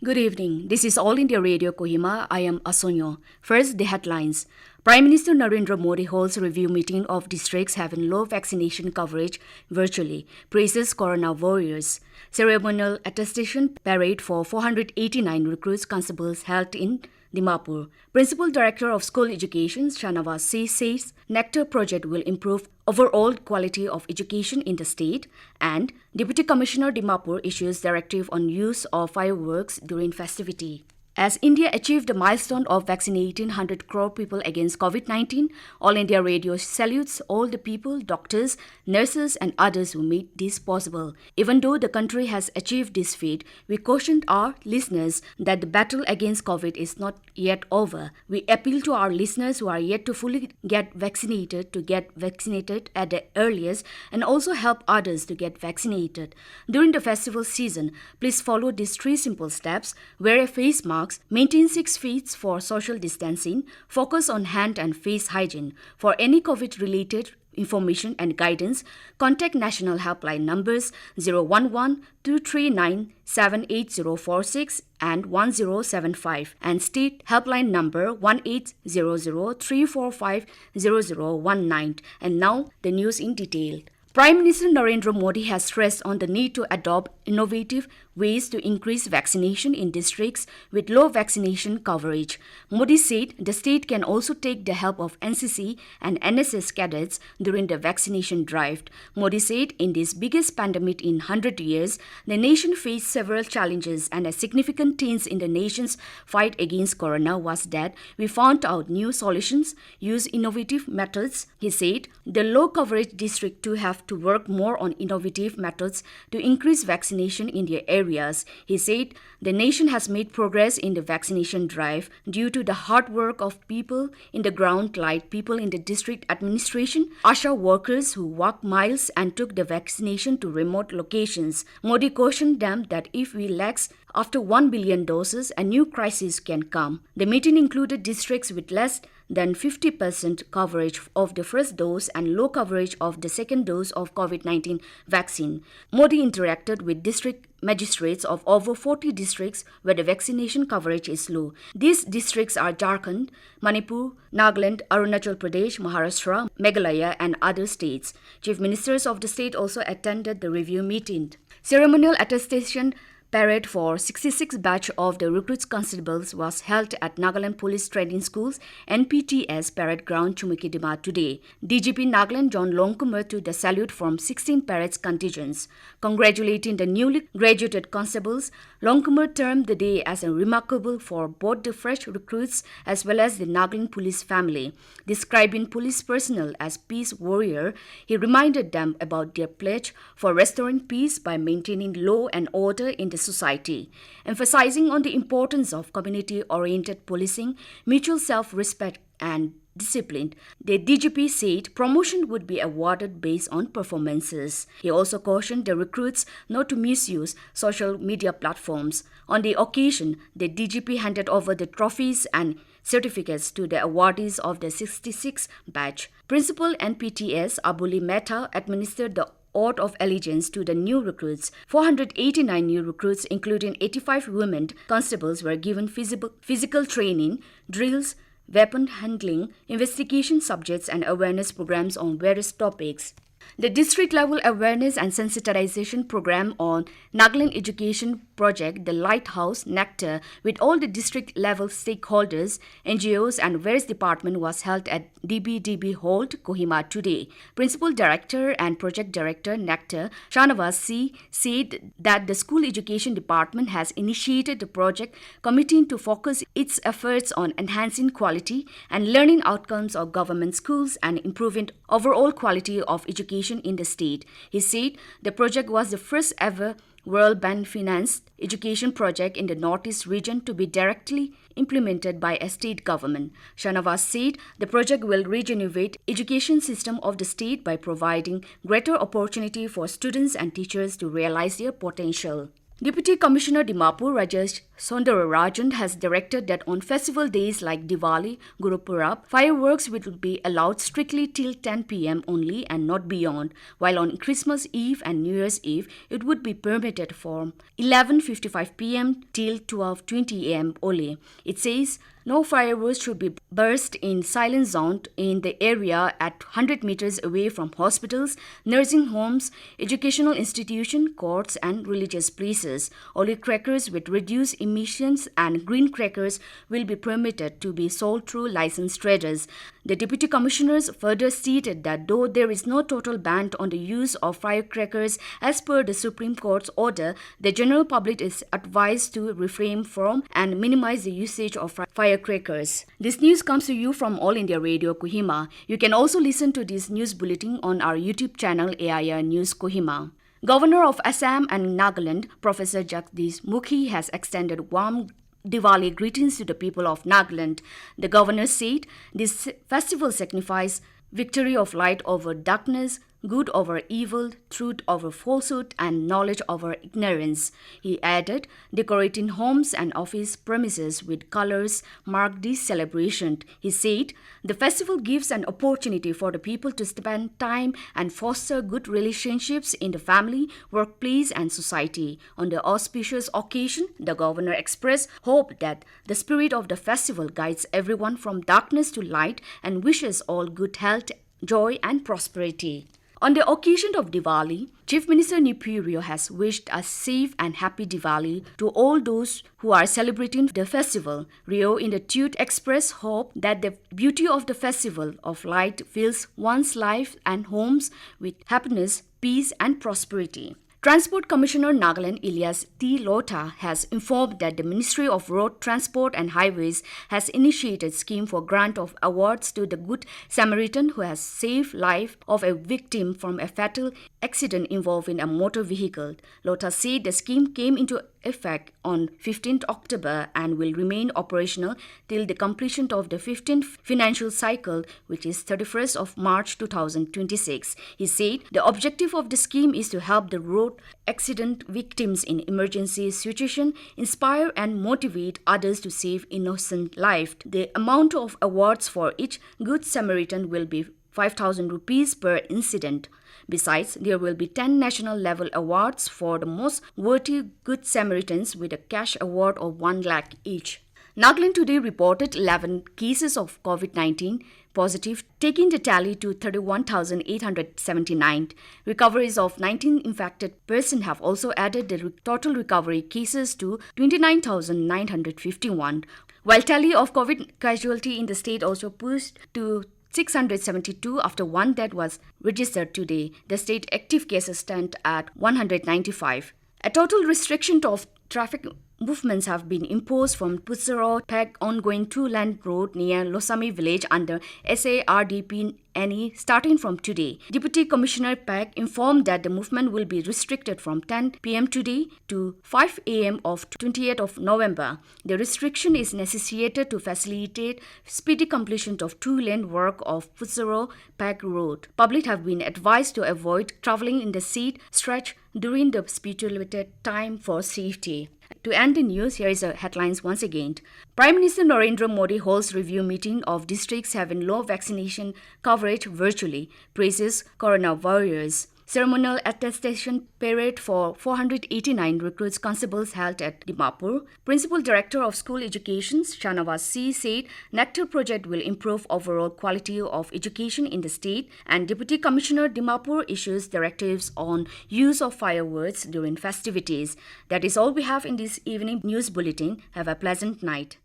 Good evening. This is All India Radio Kohima. I am Asonyo. First, the headlines. Prime Minister Narendra Modi holds a review meeting of districts having low vaccination coverage virtually, praises Corona warriors. Ceremonial attestation parade for 489 recruits constables held in Dimapur. Principal Director of School Education, Shanawaz C. says Nectar project will improve overall quality of education in the state, and Deputy Commissioner Dimapur issues directive on use of fireworks during festivity. As India achieved the milestone of vaccinating 100 crore people against COVID-19, All India Radio salutes all the people, doctors, nurses and others who made this possible. Even though the country has achieved this feat, we cautioned our listeners that the battle against COVID is not yet over. We appeal to our listeners who are yet to fully get vaccinated to get vaccinated at the earliest and also help others to get vaccinated. During the festival season, please follow these 3 simple steps. Wear a face mask, maintain 6 feet for social distancing, focus on hand and face hygiene. For any COVID-related information and guidance, contact National Helpline numbers 011-239-78046 and 1075 and State Helpline number 1800-345-0019. And now, the news in detail. Prime Minister Narendra Modi has stressed on the need to adopt innovative ways to increase vaccination in districts with low vaccination coverage. Modi said the state can also take the help of NCC and NSS cadets during the vaccination drive. Modi said in this biggest pandemic in 100 years, the nation faced several challenges, and a significant thing in the nation's fight against corona was that we found out new solutions, use innovative methods. He said the low coverage district to have to work more on innovative methods to increase vaccination in their areas. He said the nation has made progress in the vaccination drive due to the hard work of people in the ground like people in the district administration, ASHA workers who walked miles and took the vaccination to remote locations. Modi cautioned them that if we lax after 1 billion doses, a new crisis can come. The meeting included districts with less than 50% coverage of the first dose and low coverage of the second dose of COVID-19 vaccine. Modi interacted with district magistrates of over 40 districts where the vaccination coverage is low. These districts are Jharkhand, Manipur, Nagaland, Arunachal Pradesh, Maharashtra, Meghalaya and other states. Chief ministers of the state also attended the review meeting. Ceremonial attestation parade for 66 batch of the recruits constables was held at Nagaland Police Training School's NPTS Parade Ground, Chumukidima today. DGP Nagaland John Longkumar took the salute from 16 parades contingents. Congratulating the newly graduated constables, Longkumar termed the day as a remarkable for both the fresh recruits as well as the Nagaland police family. Describing police personnel as peace warrior, he reminded them about their pledge for restoring peace by maintaining law and order in the society. Emphasizing on the importance of community-oriented policing, mutual self-respect and discipline, the DGP said promotion would be awarded based on performances. He also cautioned the recruits not to misuse social media platforms. On the occasion, the DGP handed over the trophies and certificates to the awardees of the 66 batch. Principal NPTS Abuli Mehta administered the oath of allegiance to the new recruits. 489 new recruits, including 85 women constables, were given physical training, drills, weapon handling, investigation subjects, and awareness programs on various topics. The district-level awareness and sensitization program on Nagaland Education Project, the Lighthouse Nectar, with all the district-level stakeholders, NGOs and various departments was held at DBDB Hall, Kohima today. Principal Director and Project Director Nectar, Shanawaz C. said that the School Education Department has initiated the project committing to focus its efforts on enhancing quality and learning outcomes of government schools and improving overall quality of education in the state. He said the project was the first ever World Bank-financed education project in the Northeast region to be directly implemented by a state government. Shanawaz said the project will regenerate education system of the state by providing greater opportunity for students and teachers to realize their potential. Deputy Commissioner Dimapur Rajesh Soundararajan has directed that on festival days like Diwali, Guru Purab, fireworks will be allowed strictly till 10 p.m. only and not beyond, while on Christmas Eve and New Year's Eve it would be permitted from 11:55 p.m. till 12:20 a.m. only. It says no fireworks should be burst in silent zone in the area at 100 meters away from hospitals, nursing homes, educational institutions, courts and religious places. Only crackers with reduced emissions and green crackers will be permitted to be sold through licensed traders. The Deputy Commissioners further stated that though there is no total ban on the use of firecrackers as per the Supreme Court's order, the general public is advised to refrain from and minimize the usage of firecrackers. This news comes to you from All India Radio Kohima. You can also listen to this news bulletin on our YouTube channel AIR News Kohima. Governor of Assam and Nagaland, Professor Jagdish Mukhi, has extended warm Diwali greetings to the people of Nagaland. The governor said this festival signifies victory of light over darkness, good over evil, truth over falsehood, and knowledge over ignorance. He added, decorating homes and office premises with colors mark this celebration. He said, the festival gives an opportunity for the people to spend time and foster good relationships in the family, workplace, and society. On the auspicious occasion, the governor expressed hope that the spirit of the festival guides everyone from darkness to light and wishes all good health, joy, and prosperity. On the occasion of Diwali, Chief Minister Nipi Rio has wished a safe and happy Diwali to all those who are celebrating the festival. Rio in the tweet expressed hope that the beauty of the festival of light fills one's life and homes with happiness, peace, and prosperity. Transport Commissioner Nagaland Ilyas T. Lotha has informed that the Ministry of Road Transport and Highways has initiated a scheme for grant of awards to the Good Samaritan who has saved life of a victim from a fatal accident involving a motor vehicle. Lotha said the scheme came into effect on 15th October and will remain operational till the completion of the 15th financial cycle, which is 31st of March 2026. He said the objective of the scheme is to help the road accident victims in emergency situation, inspire and motivate others to save innocent life. The amount of awards for each Good Samaritan will be 5,000 rupees per incident. Besides, there will be 10 national level awards for the most worthy Good Samaritans with a cash award of 1 lakh each. Nagaland today reported 11 cases of COVID-19 positive, taking the tally to 31,879. Recoveries of 19 infected persons have also added the total recovery cases to 29,951. While tally of COVID casualty in the state also pushed to 672 after one death was registered today. The state active cases stand at 195. A total restriction of traffic movements have been imposed from Putsaro Peg ongoing two-lane road near Losami village under SARDP NE starting from today. Deputy Commissioner Peg informed that the movement will be restricted from 10 p.m. today to 5 a.m. of 28th of November. The restriction is necessitated to facilitate speedy completion of two-lane work of Putsaro Peg Road. Public have been advised to avoid travelling in the said stretch during the stipulated time for safety. To end the news, here is the headlines once again. Prime Minister Narendra Modi holds review meeting of districts having low vaccination coverage virtually, praises Corona warriors. Ceremonial attestation parade for 489 recruits constables held at Dimapur. Principal Director of School Education, Shanawaz C, said Nectar project will improve overall quality of education in the state, and Deputy Commissioner Dimapur issues directives on use of fireworks during festivities. That is all we have in this evening news bulletin. Have a pleasant night.